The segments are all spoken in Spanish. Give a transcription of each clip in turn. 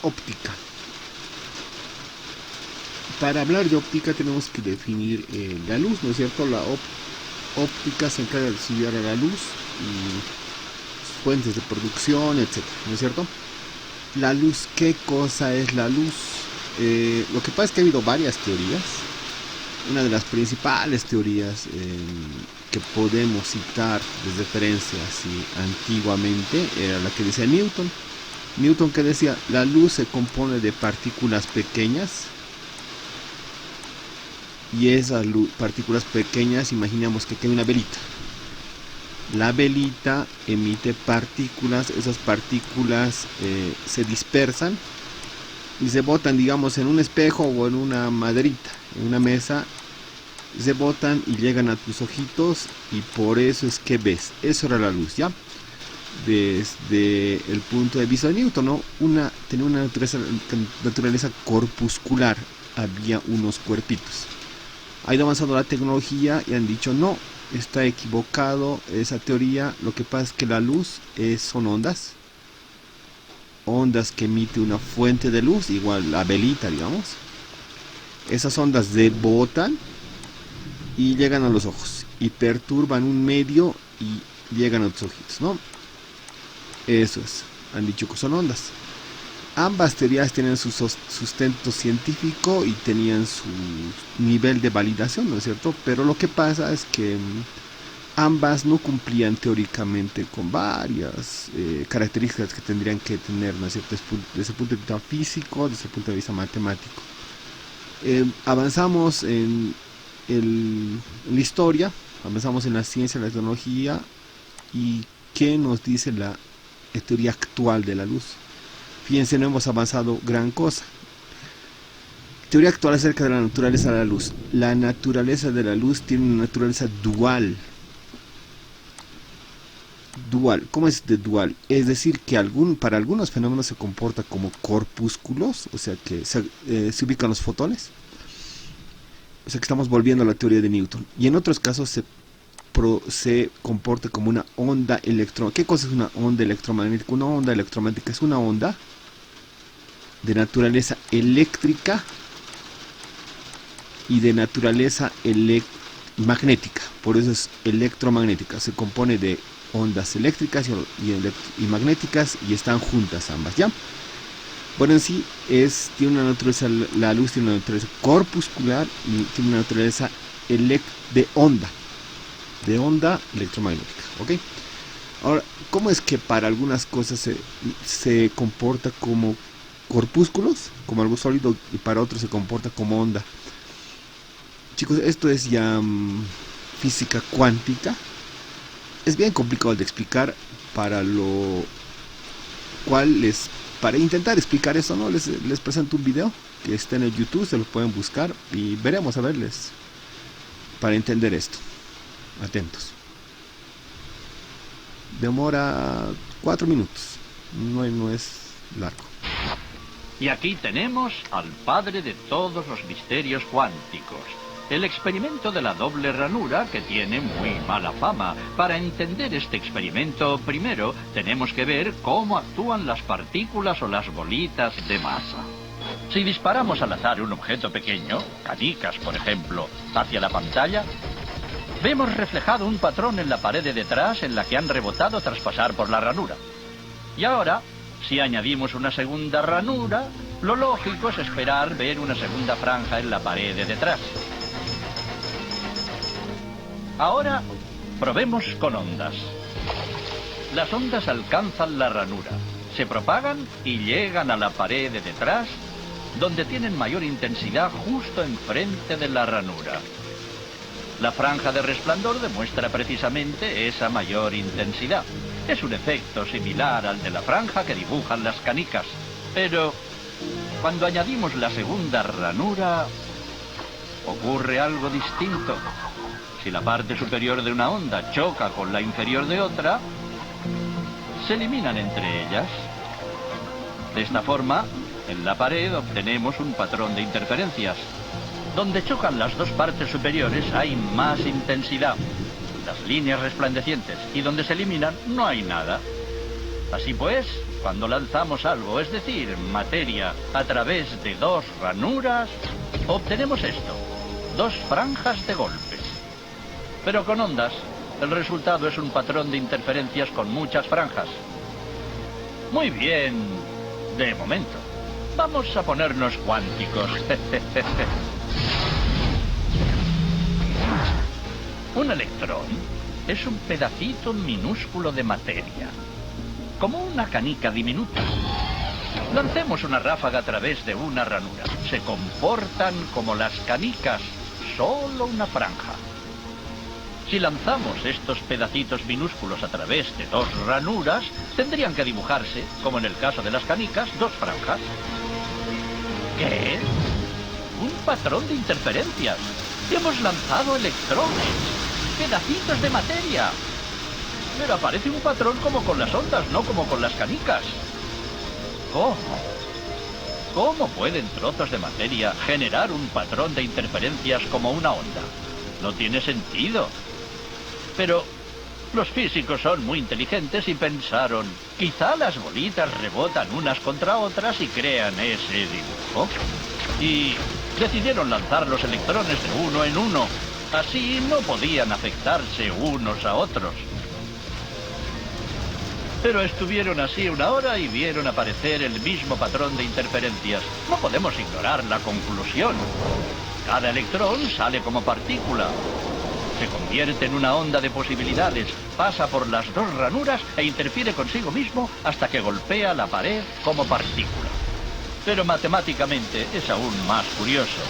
óptica. Para hablar de óptica tenemos que definir la luz, ¿no es cierto? La óptica se encarga de estudiar a la luz y fuentes de producción, etcétera, ¿no es cierto? La luz, ¿qué cosa es la luz? Lo que pasa es que ha habido varias teorías. Una de las principales teorías que podemos citar de referencia así antiguamente era la que decía Newton. Newton, que decía, la luz se compone de partículas pequeñas, y esas partículas pequeñas, imaginamos que hay una velita. La velita emite partículas, esas partículas se dispersan y se botan, digamos, en un espejo o en una maderita, en una mesa, se botan y llegan a tus ojitos, y por eso es que ves. Eso era la luz, ¿ya? Desde el punto de vista de Newton, ¿no? Tenía una naturaleza corpuscular, había unos cuerpitos. Ha ido avanzando la tecnología y han dicho, no, está equivocado esa teoría. Lo que pasa es que la luz son ondas que emite una fuente de luz, igual la velita, digamos. Esas ondas rebotan y llegan a los ojos y perturban un medio y llegan a tus ojitos, ¿no? Eso es, han dicho que son ondas. Ambas teorías tienen su sustento científico y tenían su nivel de validación, ¿no es cierto? Pero lo que pasa es que ambas no cumplían teóricamente con varias características que tendrían que tener, ¿no es cierto? Desde el punto de vista físico, desde el punto de vista matemático. Avanzamos en la historia, avanzamos en la ciencia, la tecnología, y ¿qué nos dice la teoría actual de la luz? Fíjense, no hemos avanzado gran cosa. Teoría actual acerca de la naturaleza de la luz. La naturaleza de la luz tiene una naturaleza dual. Dual, ¿cómo es de dual? Es decir, que para algunos fenómenos se comporta como corpúsculos, o sea que se ubican los fotones. O sea que estamos volviendo a la teoría de Newton. Y en otros casos se comporta como una onda electromagnética. ¿Qué cosa es una onda electromagnética? Una onda electromagnética es una onda de naturaleza eléctrica y de naturaleza magnética. Por eso es electromagnética. Se compone de ondas eléctricas y magnéticas, y están juntas ambas, ¿ya? Bueno, en sí tiene una naturaleza, la luz tiene una naturaleza corpuscular y tiene una naturaleza de onda electromagnética, ¿ok? Ahora, ¿cómo es que para algunas cosas se comporta como corpúsculos, como algo sólido, y para otros se comporta como onda? Chicos, esto es ya física cuántica. Es bien complicado de explicar, para lo cual para intentar explicar eso, ¿no? Les presento un video que está en el YouTube, se lo pueden buscar y veremos a verles para entender esto. Atentos. Demora 4 minutos, no es largo. Y aquí tenemos al padre de todos los misterios cuánticos. El experimento de la doble ranura, que tiene muy mala fama. Para entender este experimento, primero tenemos que ver cómo actúan las partículas o las bolitas de masa. Si disparamos al azar un objeto pequeño, canicas por ejemplo, hacia la pantalla, vemos reflejado un patrón en la pared de detrás en la que han rebotado tras pasar por la ranura. Y ahora, si añadimos una segunda ranura, lo lógico es esperar ver una segunda franja en la pared de detrás. Ahora, probemos con ondas. Las ondas alcanzan la ranura, se propagan y llegan a la pared de detrás, donde tienen mayor intensidad justo enfrente de la ranura. La franja de resplandor demuestra precisamente esa mayor intensidad. Es un efecto similar al de la franja que dibujan las canicas. Pero cuando añadimos la segunda ranura, ocurre algo distinto. Si la parte superior de una onda choca con la inferior de otra, se eliminan entre ellas. De esta forma, en la pared obtenemos un patrón de interferencias. Donde chocan las dos partes superiores hay más intensidad, las líneas resplandecientes, y donde se eliminan no hay nada. Así pues, cuando lanzamos algo, es decir, materia, a través de dos ranuras, obtenemos esto, dos franjas de golpes. Pero con ondas, el resultado es un patrón de interferencias con muchas franjas. Muy bien, de momento. Vamos a ponernos cuánticos. Un electrón es un pedacito minúsculo de materia, como una canica diminuta. Lancemos una ráfaga a través de una ranura. Se comportan como las canicas, solo una franja. Si lanzamos estos pedacitos minúsculos a través de dos ranuras, tendrían que dibujarse, como en el caso de las canicas, dos franjas. ¿Qué? Un patrón de interferencias. Hemos lanzado electrones, pedacitos de materia. Pero aparece un patrón como con las ondas, no como con las canicas. ¿Cómo? ¿Cómo pueden trozos de materia generar un patrón de interferencias como una onda? No tiene sentido. Pero los físicos son muy inteligentes y pensaron, quizá las bolitas rebotan unas contra otras y crean ese dibujo. Y decidieron lanzar los electrones de uno en uno. Así no podían afectarse unos a otros. Pero estuvieron así una hora y vieron aparecer el mismo patrón de interferencias. No podemos ignorar la conclusión. Cada electrón sale como partícula. Se convierte en una onda de posibilidades, pasa por las dos ranuras e interfiere consigo mismo hasta que golpea la pared como partícula. Pero matemáticamente es aún más curioso.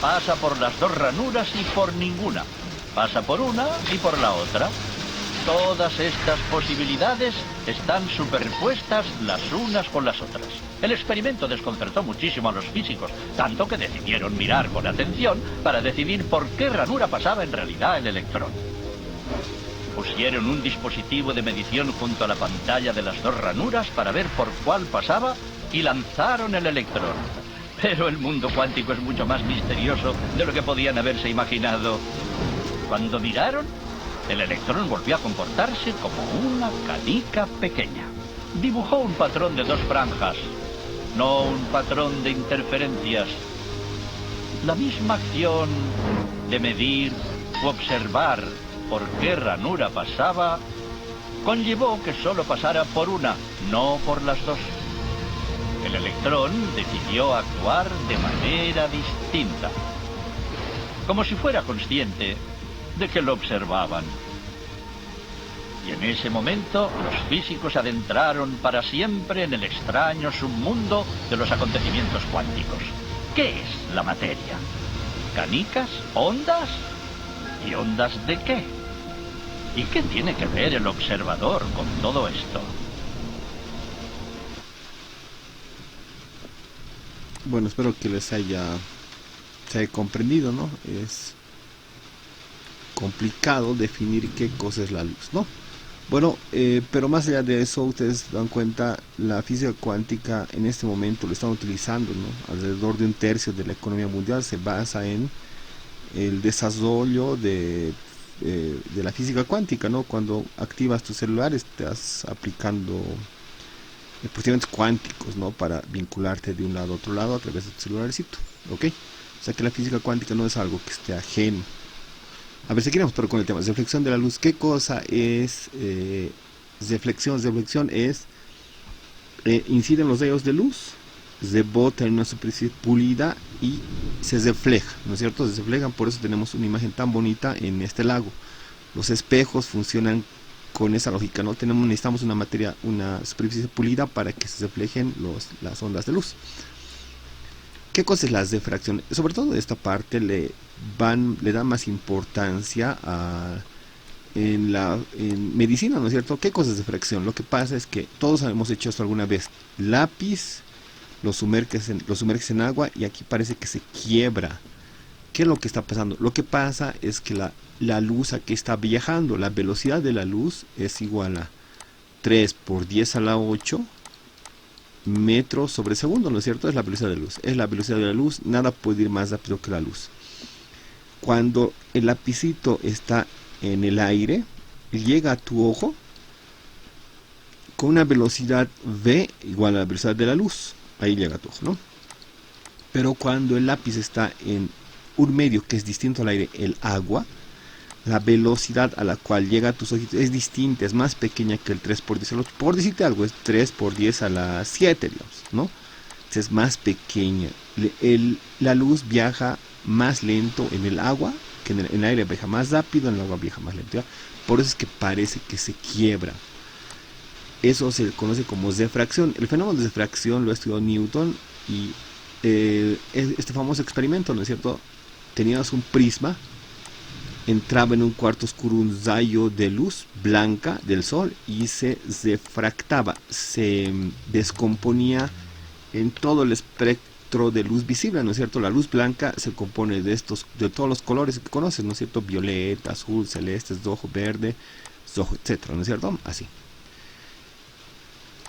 Pasa por las dos ranuras y por ninguna. Pasa por una y por la otra. Todas estas posibilidades están superpuestas las unas con las otras. El experimento desconcertó muchísimo a los físicos, tanto que decidieron mirar con atención para decidir por qué ranura pasaba en realidad el electrón. Pusieron un dispositivo de medición junto a la pantalla de las dos ranuras para ver por cuál pasaba y lanzaron el electrón. Pero el mundo cuántico es mucho más misterioso de lo que podían haberse imaginado. Cuando miraron, el electrón volvió a comportarse como una canica pequeña. Dibujó un patrón de dos franjas, no un patrón de interferencias. La misma acción de medir u observar por qué ranura pasaba conllevó que solo pasara por una, no por las dos. El electrón decidió actuar de manera distinta, como si fuera consciente de que lo observaban. Y en ese momento los físicos se adentraron para siempre en el extraño submundo de los acontecimientos cuánticos. ¿Qué es la materia? ¿Canicas? ¿Ondas? ¿Y ondas de qué? ¿Y qué tiene que ver el observador con todo esto? Bueno, espero que se haya comprendido, ¿no? Es complicado definir qué cosa es la luz, ¿no? Bueno, pero más allá de eso, ustedes dan cuenta, la física cuántica en este momento lo están utilizando, ¿no? Alrededor de un tercio de la economía mundial se basa en el desarrollo de la física cuántica, ¿no? Cuando activas tus celulares, estás aplicando procedimientos cuánticos, ¿no? Para vincularte de un lado a otro lado a través de tu celularcito, ¿ok? O sea que la física cuántica no es algo que esté ajeno. A ver, seguiremos por con el tema. Reflexión de la luz. ¿Qué cosa es reflexión? Reflexión es inciden los rayos de luz, rebota en una superficie pulida y se refleja, ¿no es cierto? Se reflejan, por eso tenemos una imagen tan bonita en este lago. Los espejos funcionan con esa lógica, ¿no? Necesitamos una materia, una superficie pulida para que se reflejen las ondas de luz. ¿Qué cosa es la refracción? Sobre todo esta parte le da más importancia en medicina, ¿no es cierto? ¿Qué cosa es refracción? Lo que pasa es que todos hemos hecho esto alguna vez. Lápiz, lo sumerges en agua y aquí parece que se quiebra. ¿Qué es lo que está pasando? Lo que pasa es que la luz aquí está viajando. La velocidad de la luz es igual a 3 por 10 a la 8 metros sobre segundo, ¿no es cierto? Es la velocidad de la luz. Es la velocidad de la luz, nada puede ir más rápido que la luz. Cuando el lapicito está en el aire, llega a tu ojo, con una velocidad v igual a la velocidad de la luz. Ahí llega todo, ¿no? Pero cuando el lápiz está en un medio que es distinto al aire, el agua, la velocidad a la cual llega a tus ojitos es distinta, es más pequeña que el 3 por 10 a la 8. Por decirte algo, es 3 por 10 a la 7, digamos, ¿no? Entonces es más pequeña. La luz viaja más lento en el agua, que en el aire viaja más rápido, en el agua viaja más lento, ¿ya? Por eso es que parece que se quiebra. Eso se conoce como difracción. El fenómeno de difracción lo estudió Newton y este famoso experimento, ¿no es cierto? Teníamos un prisma, entraba en un cuarto oscuro un rayo de luz blanca del sol y se difractaba, se descomponía en todo el espectro de luz visible, ¿no es cierto? La luz blanca se compone de todos los colores que conoces, ¿no es cierto? Violeta, azul, celeste, rojo, verde, rojo, etcétera, ¿no es cierto? Así.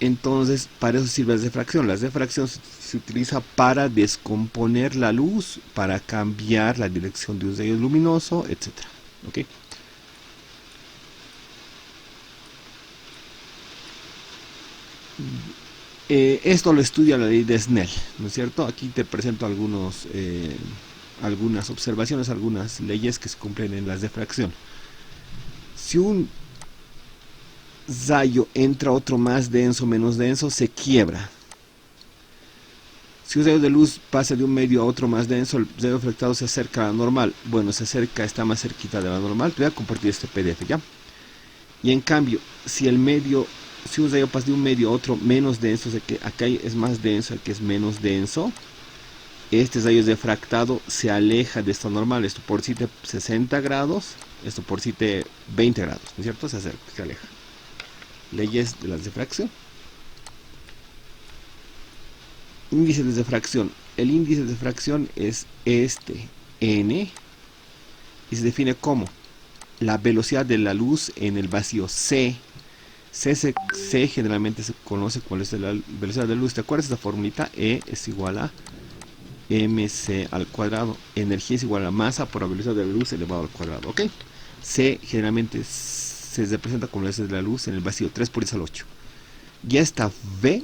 Entonces, para eso sirve la difracción. La difracción se utiliza para descomponer la luz, para cambiar la dirección de un rayo luminoso, etc. ¿Ok? Esto lo estudia la ley de Snell, ¿no es cierto? Aquí te presento algunas observaciones, algunas leyes que se cumplen en la difracción. Si un rayo entra otro más denso, menos denso, se quiebra. Si un rayo de luz pasa de un medio a otro más denso, el rayo reflectado se acerca a la normal. Bueno, está más cerquita de la normal. Te voy a compartir este PDF, ¿ya? Y en cambio, si un rayo pasa de un medio a otro menos denso, o sea que acá es más denso, aquí es menos denso, este rayo difractado se aleja de esta normal. Esto por si 60 grados, esto por si 20 grados, ¿no es cierto? Se acerca, se aleja. Leyes de la difracción. Índice de difracción. El índice de difracción es este, n, y se define como la velocidad de la luz en el vacío c. C generalmente se conoce como la velocidad de la luz. ¿Te acuerdas de esta formulita? E es igual a mc al cuadrado. Energía es igual a masa por la velocidad de la luz elevado al cuadrado. ¿Ok? C generalmente se representa como la velocidad de la luz en el vacío, 3 por 10 al 8. Y esta V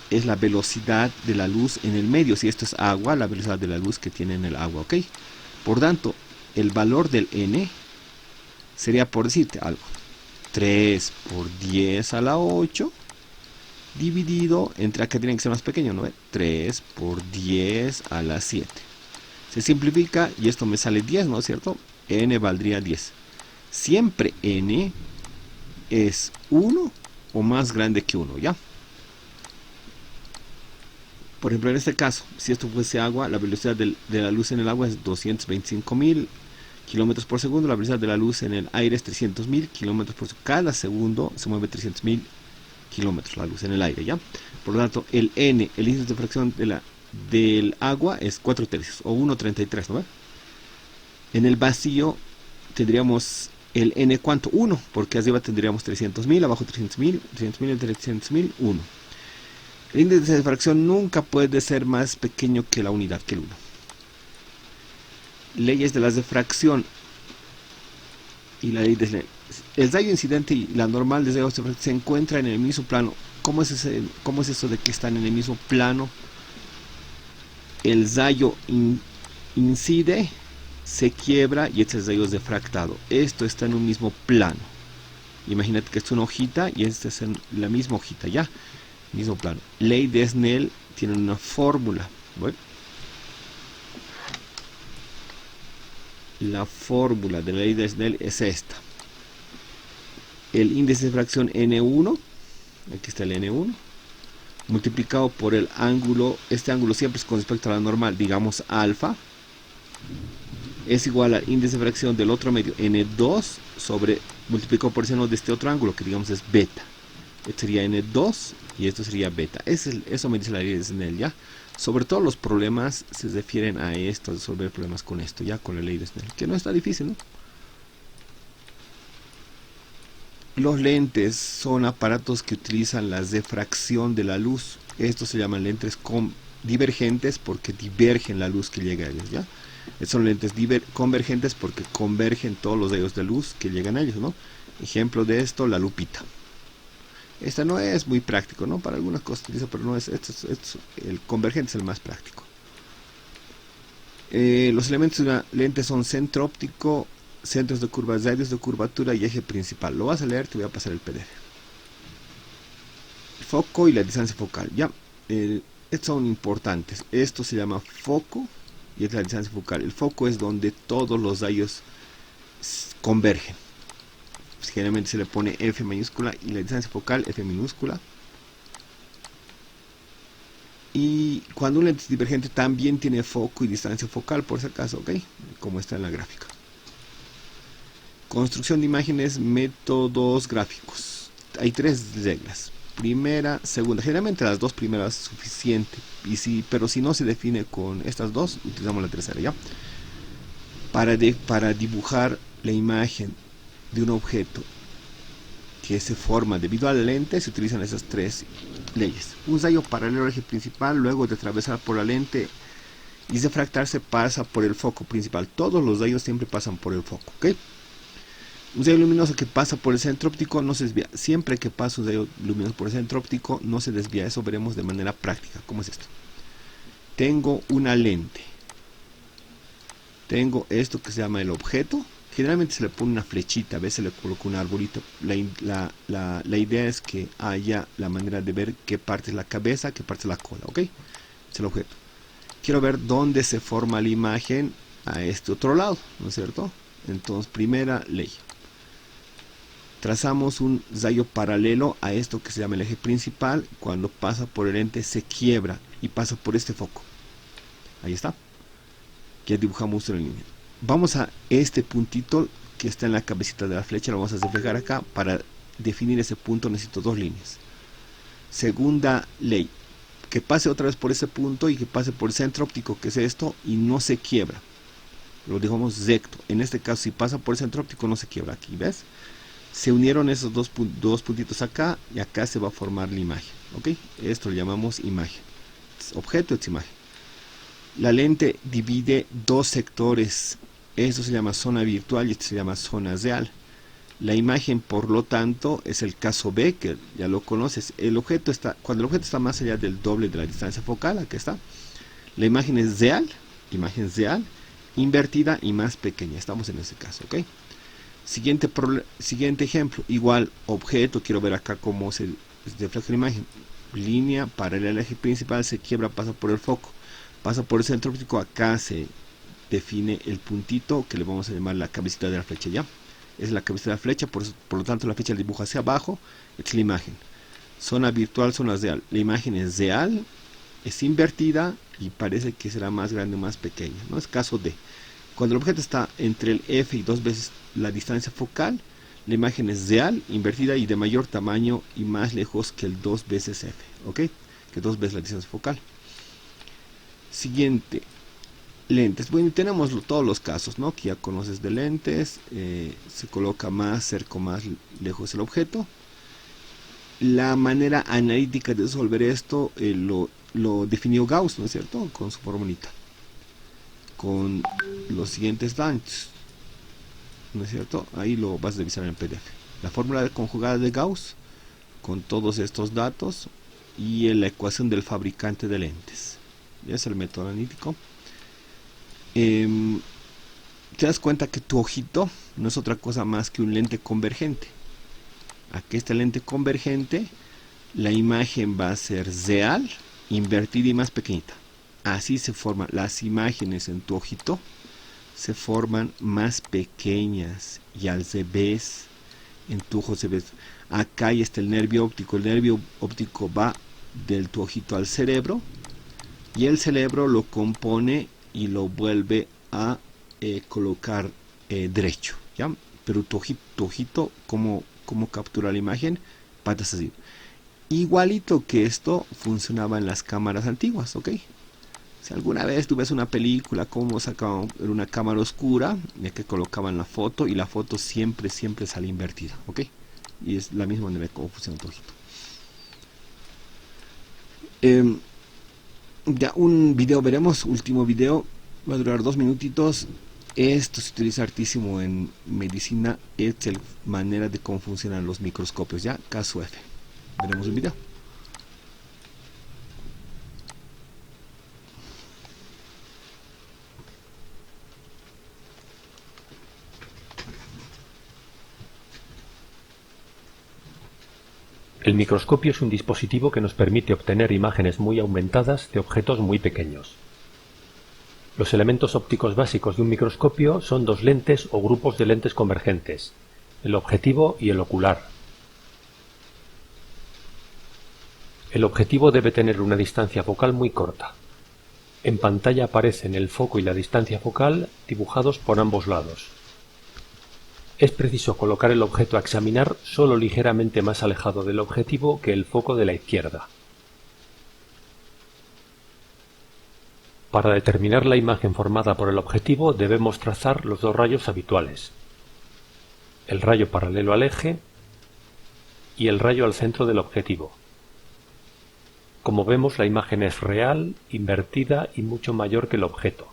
es la velocidad de la luz en el medio. Si esto es agua, la velocidad de la luz que tiene en el agua, ¿ok? Por tanto, el valor del N sería, por decirte algo, 3 por 10 a la 8 dividido entre, acá tiene que ser más pequeño, ¿no? 3 por 10 a la 7. Se simplifica y esto me sale 10, ¿no es cierto? N valdría 10. Siempre n es 1 o más grande que 1, ¿ya? Por ejemplo, en este caso, si esto fuese agua, la velocidad de la luz en el agua es 225.000 kilómetros por segundo. La velocidad de la luz en el aire es 300.000 kilómetros por segundo. Cada segundo se mueve 300.000 kilómetros la luz en el aire, ¿ya? Por lo tanto, el n, el índice de fracción del agua es 4 tercios o 1,33, ¿no? En el vacío tendríamos el n, ¿cuánto? 1, porque arriba tendríamos 300.000, abajo 300.000, 300.000 entre 300.000, 1. El índice de fracción nunca puede ser más pequeño que la unidad, que el 1. Leyes de la difracción y la ley de Snell. El rayo incidente y la normal de rayo se encuentran en el mismo plano. ¿Cómo es eso de que están en el mismo plano? El rayo incide, se quiebra y este rayo es difractado. Esto está en un mismo plano. Imagínate que es una hojita y esta es la misma hojita, ¿ya? Mismo plano. Ley de Snell tiene una fórmula. Bueno, la fórmula de la ley de Snell es esta. El índice de fracción n1, aquí está el n1, multiplicado por el ángulo, este ángulo siempre es con respecto a la normal, digamos alfa, es igual al índice de fracción del otro medio, n2, sobre, multiplicado por el seno de este otro ángulo, que digamos es beta. Esto sería n2 y esto sería beta. Eso me dice la ley de Snell, ¿ya? Sobre todo los problemas se refieren a esto, a resolver problemas con esto, ya con la ley de Snell, que no está difícil, ¿no? Los lentes son aparatos que utilizan la difracción de la luz. Estos se llaman lentes divergentes porque divergen la luz que llega a ellos, ¿ya? Son lentes convergentes porque convergen todos los rayos de luz que llegan a ellos, ¿no? Ejemplo de esto, la lupita. Esta no es muy práctico, ¿no? Para algunas cosas utiliza, pero no es, el convergente es el más práctico. Los elementos de una lente son centro óptico, centros de curvas, radios de curvatura y eje principal. Lo vas a leer, te voy a pasar el PDF. El foco y la distancia focal, ya. Estos son importantes. Esto se llama foco y es la distancia focal. El foco es donde todos los rayos convergen. Pues generalmente se le pone F mayúscula y la distancia focal F minúscula. Y cuando un lente es divergente también tiene foco y distancia focal, por si acaso, ¿ok? Como está en la gráfica. Construcción de imágenes, métodos gráficos. Hay 3 reglas. Primera, segunda. Generalmente las 2 primeras es suficiente. Pero si no se define con estas 2, utilizamos la tercera, ¿ya? Para dibujar la imagen de un objeto que se forma debido a la lente, se utilizan esas 3 leyes. Un rayo paralelo al eje principal, luego de atravesar por la lente y refractarse, pasa por el foco principal. Todos los rayos siempre pasan por el foco, ¿ok? Un rayo luminoso que pasa por el centro óptico no se desvía. Siempre que pasa un rayo luminoso por el centro óptico no se desvía. Eso veremos de manera práctica. ¿Cómo es esto? Tengo una lente. Tengo esto que se llama el objeto. Generalmente se le pone una flechita, a veces se le coloca un arbolito. La idea es que haya la manera de ver qué parte es la cabeza, qué parte es la cola, ¿ok? Es el objeto. Quiero ver dónde se forma la imagen a este otro lado, ¿no es cierto? Entonces, primera ley. Trazamos un rayo paralelo a esto que se llama el eje principal. Cuando pasa por el lente se quiebra y pasa por este foco. Ahí está. Ya dibujamos una línea. Vamos a este puntito que está en la cabecita de la flecha, lo vamos a reflejar acá. Para definir ese punto necesito 2 líneas. Segunda ley, que pase otra vez por ese punto y que pase por el centro óptico, que es esto, y no se quiebra. Lo dejamos recto. En este caso, si pasa por el centro óptico, no se quiebra. Aquí, ¿ves? Se unieron esos dos puntitos acá y acá se va a formar la imagen, ¿ok? Esto lo llamamos imagen. Objeto es imagen. La lente divide 2 sectores. Esto se llama zona virtual y esto se llama zona real. La imagen, por lo tanto, es el caso B, que ya lo conoces. Cuando el objeto está más allá del doble de la distancia focal, aquí está. La imagen es real, invertida y más pequeña. Estamos en ese caso, ¿ok? Siguiente ejemplo. Igual, objeto, quiero ver acá cómo se refleja la imagen. Línea paralela al eje principal, se quiebra, pasa por el foco. Pasa por el centro óptico, acá se define el puntito que le vamos a llamar la cabecita de la flecha, ¿ya? Es la cabecita de la flecha, por lo tanto la flecha la dibuja hacia abajo, es la imagen. Zona virtual, zona real. La imagen es real, es invertida y parece que será más grande o más pequeña, ¿no? Es caso D. Cuando el objeto está entre el F y 2 veces la distancia focal, la imagen es real, invertida y de mayor tamaño y más lejos que el 2 veces F, ¿ok? Que 2 veces la distancia focal. Siguiente, lentes. Bueno, tenemos todos los casos, ¿no? Que ya conoces de lentes. Se coloca más cerca o más lejos el objeto. La manera analítica de resolver esto lo definió Gauss, ¿no es cierto? Con su formulita. Con los siguientes datos, ¿no es cierto? Ahí lo vas a revisar en el PDF. La fórmula conjugada de Gauss con todos estos datos y la ecuación del fabricante de lentes. Ya es el método analítico. Te das cuenta que tu ojito no es otra cosa más que un lente convergente. Aquí esta lente convergente, la imagen va a ser real, invertida y más pequeñita. Así se forman las imágenes en tu ojito, se forman más pequeñas y al revés en tu ojo se ve. Acá está el nervio óptico. El nervio óptico va del tu ojito al cerebro. Y el cerebro lo compone y lo vuelve a colocar derecho, ¿ya? Pero tu ojito, ¿cómo captura la imagen? Patas así. Igualito que esto funcionaba en las cámaras antiguas, ¿ok? Si alguna vez tú ves una película, cómo sacaban una cámara oscura, ya que colocaban la foto y la foto siempre sale invertida, ¿ok? Y es la misma manera como funciona tu ojito. Ya un video veremos, último video, va a durar 2 minutitos. Esto se utiliza hartísimo en medicina, es la manera de cómo funcionan los microscopios, ya, caso F. Veremos un video. El microscopio es un dispositivo que nos permite obtener imágenes muy aumentadas de objetos muy pequeños. Los elementos ópticos básicos de un microscopio son dos lentes o grupos de lentes convergentes, el objetivo y el ocular. El objetivo debe tener una distancia focal muy corta. En pantalla aparecen el foco y la distancia focal dibujados por ambos lados. Es preciso colocar el objeto a examinar solo ligeramente más alejado del objetivo que el foco de la izquierda. Para determinar la imagen formada por el objetivo debemos trazar los dos rayos habituales, el rayo paralelo al eje y el rayo al centro del objetivo. Como vemos, la imagen es real, invertida y mucho mayor que el objeto.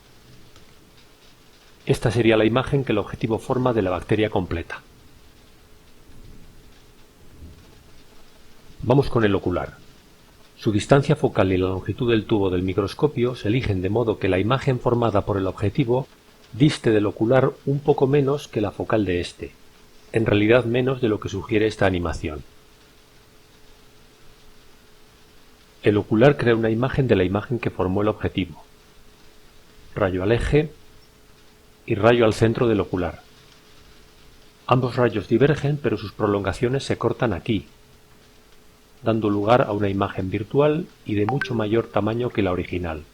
Esta sería la imagen que el objetivo forma de la bacteria completa. Vamos con el ocular. Su distancia focal y la longitud del tubo del microscopio se eligen de modo que la imagen formada por el objetivo diste del ocular un poco menos que la focal de este, en realidad menos de lo que sugiere esta animación. El ocular crea una imagen de la imagen que formó el objetivo. Rayo al eje y rayo al centro del ocular. Ambos rayos divergen, pero sus prolongaciones se cortan aquí, dando lugar a una imagen virtual y de mucho mayor tamaño que la original.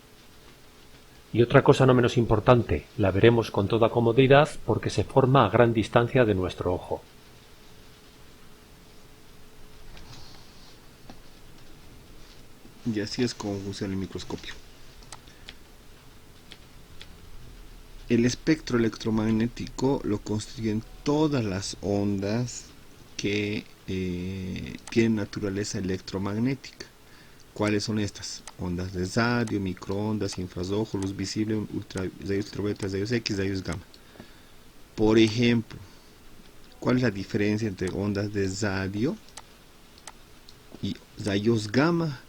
Y otra cosa no menos importante, la veremos con toda comodidad porque se forma a gran distancia de nuestro ojo. Y así es como funciona el microscopio. El espectro electromagnético lo constituyen todas las ondas que tienen naturaleza electromagnética. ¿Cuáles son estas? Ondas de radio, microondas, infrarrojo, luz visible, rayos ultravioleta, rayos X, rayos gamma. Por ejemplo, ¿cuál es la diferencia entre ondas de radio y rayos gamma?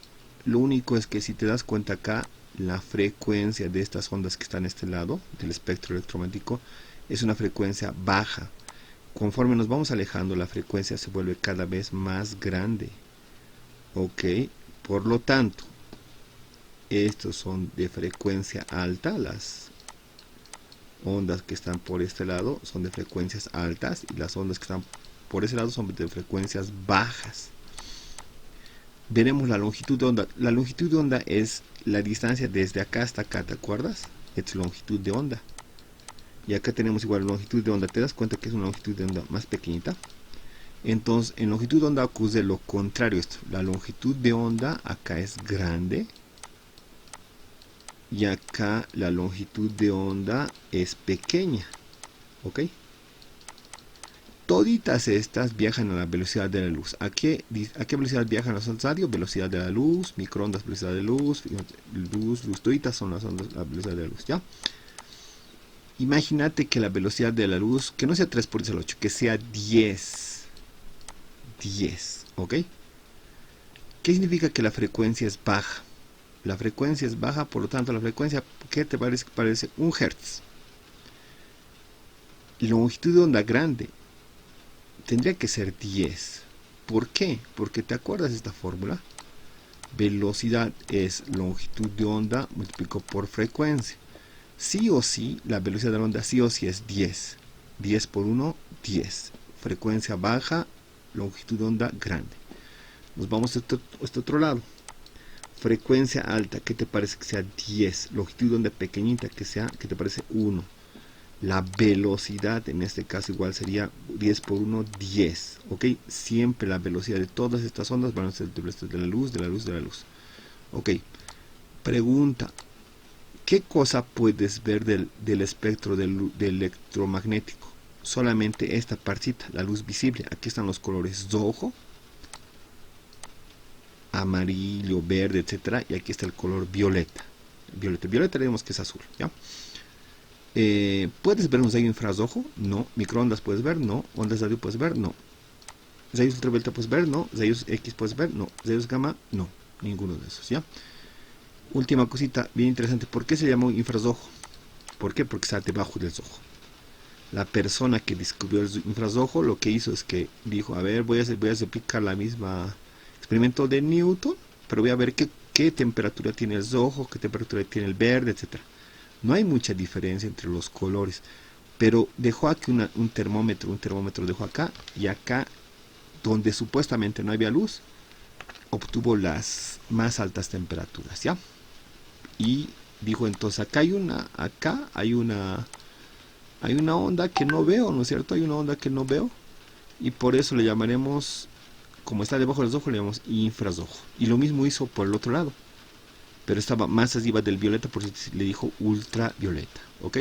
Lo único es que si te das cuenta acá, la frecuencia de estas ondas que están a este lado del espectro electromagnético es una frecuencia baja. Conforme nos vamos alejando, la frecuencia se vuelve cada vez más grande. Ok, por lo tanto, estos son de frecuencia alta. Las ondas que están por este lado son de frecuencias altas y las ondas que están por ese lado son de frecuencias bajas. Veremos la longitud de onda. La longitud de onda es la distancia desde acá hasta acá, ¿te acuerdas? Es longitud de onda. Y acá tenemos igual longitud de onda. ¿Te das cuenta que es una longitud de onda más pequeñita? Entonces, en longitud de onda ocurre lo contrario esto. La longitud de onda acá es grande. Y acá la longitud de onda es pequeña. ¿Ok? Toditas estas viajan a la velocidad de la luz. ¿A qué velocidad viajan las ondas radio? Velocidad de la luz, microondas, velocidad de luz, toditas son las ondas, la velocidad de la luz, ¿ya? Imagínate que la velocidad de la luz, que no sea 3 por 10 al 8, que sea 10. 10, ¿ok? ¿Qué significa que la frecuencia es baja? La frecuencia es baja, por lo tanto la frecuencia, ¿qué te parece? Parece 1 Hz. Longitud de onda grande tendría que ser 10. ¿Por qué? Porque te acuerdas de esta fórmula. Velocidad es longitud de onda multiplicado por frecuencia. Sí o sí, la velocidad de la onda sí o sí es 10. 10 por 1, 10. Frecuencia baja, longitud de onda grande. Nos vamos a este otro lado. Frecuencia alta, ¿qué te parece que sea 10? Longitud de onda pequeñita, ¿qué te parece 1? La velocidad en este caso igual sería 10 por 1, 10. ¿Ok? Siempre la velocidad de todas estas ondas van a ser de la luz, de la luz, de la luz. ¿Ok? Pregunta. ¿Qué cosa puedes ver del espectro del electromagnético? Solamente esta partita, la luz visible. Aquí están los colores rojo, amarillo, verde, etcétera. Y aquí está el color violeta. Violeta vemos que es azul, ¿ya? ¿Puedes ver un rayo infrarrojo? No. ¿Microondas puedes ver? No. ¿Ondas de radio puedes ver? No. Rayos ultravioleta puedes ver, no. Rayos X puedes ver, no. Rayos gamma, no. Ninguno de esos, ¿ya? Última cosita bien interesante. ¿Por qué se llamó infrarrojo? ¿Por qué? Porque está debajo del rojo. La persona que descubrió el infrarrojo lo que hizo es que dijo, a ver, voy a replicar la misma experimento de Newton, pero voy a ver qué temperatura tiene el rojo, qué temperatura tiene el verde, etcétera. No hay mucha diferencia entre los colores, pero dejó aquí un termómetro dejó acá, y acá, donde supuestamente no había luz, obtuvo las más altas temperaturas, ¿ya? Y dijo, entonces acá hay una onda que no veo, ¿no es cierto? Hay una onda que no veo, y por eso le llamaremos, como está debajo del rojo, le llamamos infrarrojo. Y lo mismo hizo por el otro lado, pero estaba más arriba del violeta, por eso le dijo ultravioleta, ¿ok?